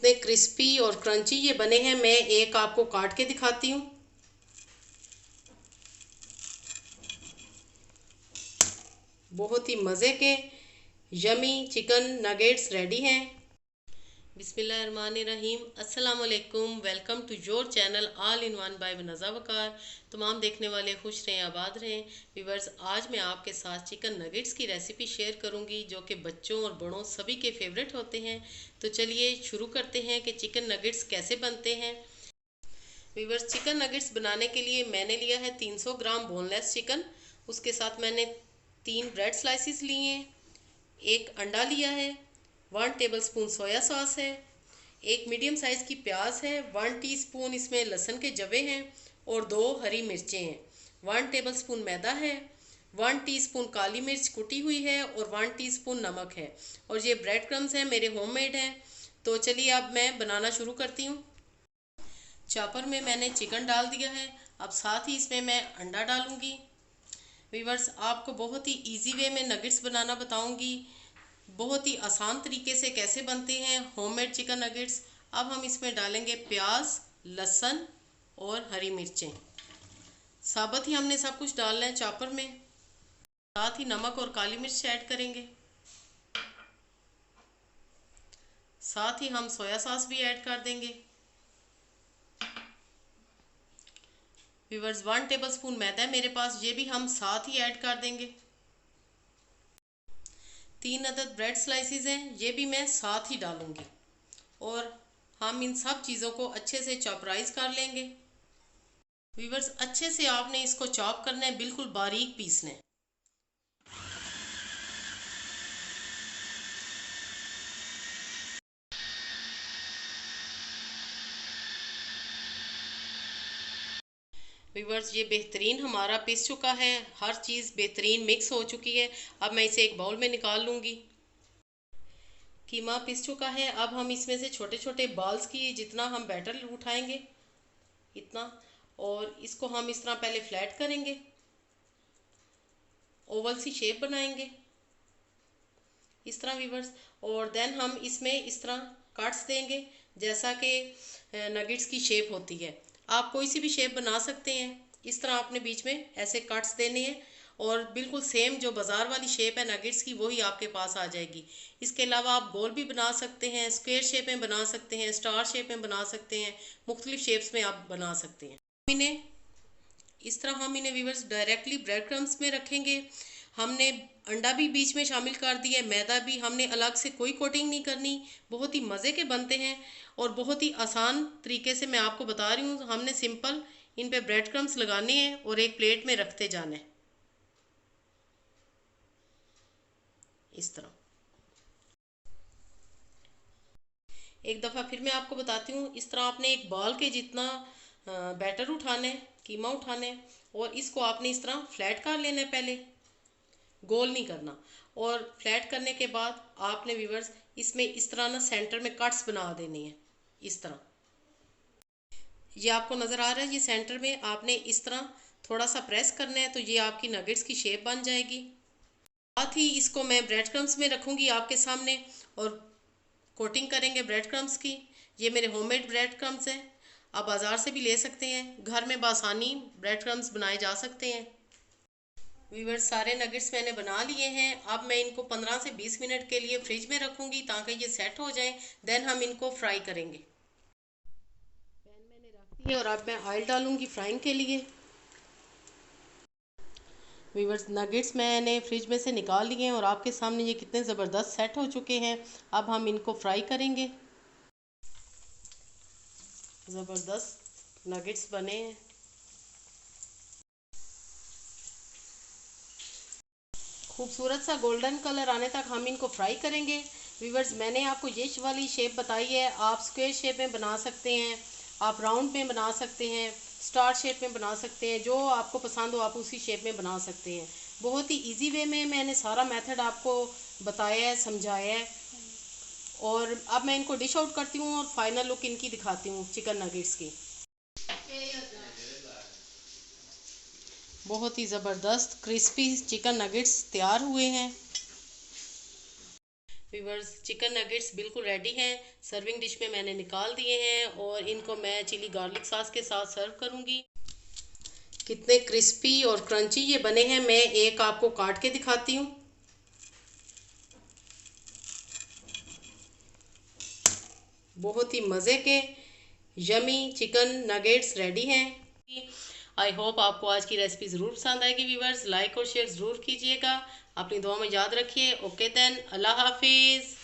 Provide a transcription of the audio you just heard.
कितने क्रिस्पी और क्रंची ये बने हैं। मैं एक आपको काट के दिखाती हूँ। बहुत ही मज़े के यमी चिकन नगेट्स रेडी हैं। बिस्मिल्लाहिर्रहमानिर्रहीम। अस्सलाम वालेकुम। Welcome to your channel all in one by Naza Waqar. तमाम देखने वाले खुश रहें, आबाद रहें। व्यूअर्स, आज मैं आपके साथ चिकन नगेट्स की रेसिपी शेयर करूंगी जो कि बच्चों और बड़ों सभी के फेवरेट होते हैं। तो चलिए शुरू करते हैं कि चिकन नगेट्स कैसे बनते हैं। व्यूअर्स, चिकन नगेट्स बनाने के लिए मैंने लिया है 300 ग्राम बोनलेस चिकन। उसके साथ मैंने 3 ब्रेड स्लाइसिस लिए हैं, एक अंडा लिया है, 1 टेबलस्पून सोया सॉस है, एक मीडियम साइज़ की प्याज है, 1 टीस्पून इसमें लहसुन के जवे हैं और 2 हरी मिर्चें हैं, 1 टेबलस्पून मैदा है, 1 टीस्पून काली मिर्च कुटी हुई है और 1 टीस्पून नमक है। और ये ब्रेड क्रम्स हैं, मेरे होममेड हैं। तो चलिए अब मैं बनाना शुरू करती हूँ। चॉपर में मैंने चिकन डाल दिया है। अब साथ ही इसमें मैं अंडा डालूंगी। व्यूअर्स, आपको बहुत ही इजी वे में नगेट्स बनाना बताऊंगी। बहुत ही आसान तरीके से कैसे बनते हैं होममेड चिकन नगेट्स। अब हम इसमें डालेंगे प्याज, लहसुन और हरी मिर्चें। साबुत ही हमने सब कुछ डालना है चॉपर में। साथ ही नमक और काली मिर्च ऐड करेंगे। साथ ही हम सोया सॉस भी ऐड कर देंगे। व्यूअर्स, 1 टेबलस्पून मैदा है मेरे पास, ये भी हम साथ ही ऐड कर देंगे। 3 अदद ब्रेड स्लाइसिस हैं, ये भी मैं साथ ही डालूंगी। और हम इन सब चीज़ों को अच्छे से चॉपराइज कर लेंगे। व्यूअर्स, अच्छे से आपने इसको चॉप करना है, बिल्कुल बारीक पीसना है। व्यूअर्स, ये बेहतरीन हमारा पिस चुका है, हर चीज़ बेहतरीन मिक्स हो चुकी है। अब मैं इसे एक बाउल में निकाल लूँगी। कीमा पिस चुका है। अब हम इसमें से छोटे छोटे बॉल्स की जितना हम बैटर उठाएंगे इतना, और इसको हम इस तरह पहले फ्लैट करेंगे, ओवल सी शेप बनाएंगे इस तरह व्यूअर्स। और देन हम इसमें इस तरह कट्स देंगे जैसा कि नगेट्स की शेप होती है। आप कोई सी भी शेप बना सकते हैं। इस तरह आपने बीच में ऐसे कट्स देने हैं और बिल्कुल सेम जो बाज़ार वाली शेप है नगेट्स की वही आपके पास आ जाएगी। इसके अलावा आप गोल भी बना सकते हैं, स्क्वायर शेप में बना सकते हैं, स्टार शेप में बना सकते हैं, मुख्तलिफ शेप्स में आप बना सकते हैं। इन्हें इस तरह हम इन्हें व्यूअर्स डायरेक्टली ब्रेड क्रम्स में रखेंगे। हमने अंडा भी बीच में शामिल कर दिया है, मैदा भी, हमने अलग से कोई कोटिंग नहीं करनी। बहुत ही मज़े के बनते हैं और बहुत ही आसान तरीके से मैं आपको बता रही हूँ। हमने सिंपल इन पे ब्रेड क्रम्स लगाने हैं और एक प्लेट में रखते जाना है इस तरह। एक दफ़ा फिर मैं आपको बताती हूँ। इस तरह आपने एक बॉल के जितना बैटर उठाना है, कीमा उठाना है, और इसको आपने इस तरह फ्लैट कर लेना है, पहले गोल नहीं करना। और फ्लैट करने के बाद आपने व्यूअर्स इसमें इस तरह ना सेंटर में कट्स बना देनी है इस तरह। ये आपको नज़र आ रहा है, ये सेंटर में आपने इस तरह थोड़ा सा प्रेस करना है तो ये आपकी नगेट्स की शेप बन जाएगी। साथ ही इसको मैं ब्रेड क्रम्स में रखूँगी आपके सामने और कोटिंग करेंगे ब्रेड क्रम्स की। ये मेरे होममेड ब्रेड क्रम्स हैं, आप बाज़ार से भी ले सकते हैं। घर में बासानी ब्रेड क्रम्स बनाए जा सकते हैं। व्यूअर्स, सारे नगेट्स मैंने बना लिए हैं। अब मैं इनको 15 से 20 मिनट के लिए फ्रिज में रखूँगी ताकि ये सेट हो जाएं। देन हम इनको फ्राई करेंगे। पैन मैंने रख दिया और अब मैं ऑयल डालूँगी फ्राइंग के लिए। व्यूअर्स, नगेट्स मैंने फ्रिज में से निकाल लिए हैं और आपके सामने ये कितने ज़बरदस्त सेट हो चुके हैं। अब हम इनको फ्राई करेंगे। ज़बरदस्त नगेट्स बने हैं। खूबसूरत सा गोल्डन कलर आने तक हम इनको फ्राई करेंगे। व्यूअर्स, मैंने आपको ये वाली शेप बताई है। आप स्क्वायर शेप में बना सकते हैं, आप राउंड में बना सकते हैं, स्टार शेप में बना सकते हैं, जो आपको पसंद हो आप उसी शेप में बना सकते हैं। बहुत ही इजी वे में मैंने सारा मेथड आपको बताया है, समझाया है। और अब मैं इनको डिश आउट करती हूँ और फाइनल लुक इनकी दिखाती हूँ चिकन नगेट्स की। बहुत ही ज़बरदस्त क्रिस्पी चिकन नगेट्स तैयार हुए हैं। व्यूवर्स, चिकन नगेट्स बिल्कुल रेडी हैं। सर्विंग डिश में मैंने निकाल दिए हैं और इनको मैं चिली गार्लिक सॉस के साथ सर्व करूंगी। कितने क्रिस्पी और क्रंची ये बने हैं, मैं एक आपको काट के दिखाती हूँ। बहुत ही मज़े के यमी चिकन नगेट्स रेडी हैं। आई होप आपको आज की रेसिपी ज़रूर पसंद आएगी। व्यूवर्स, लाइक और शेयर ज़रूर कीजिएगा। अपनी दुआ में याद रखिए। ओके देन, अल्लाह हाफिज़।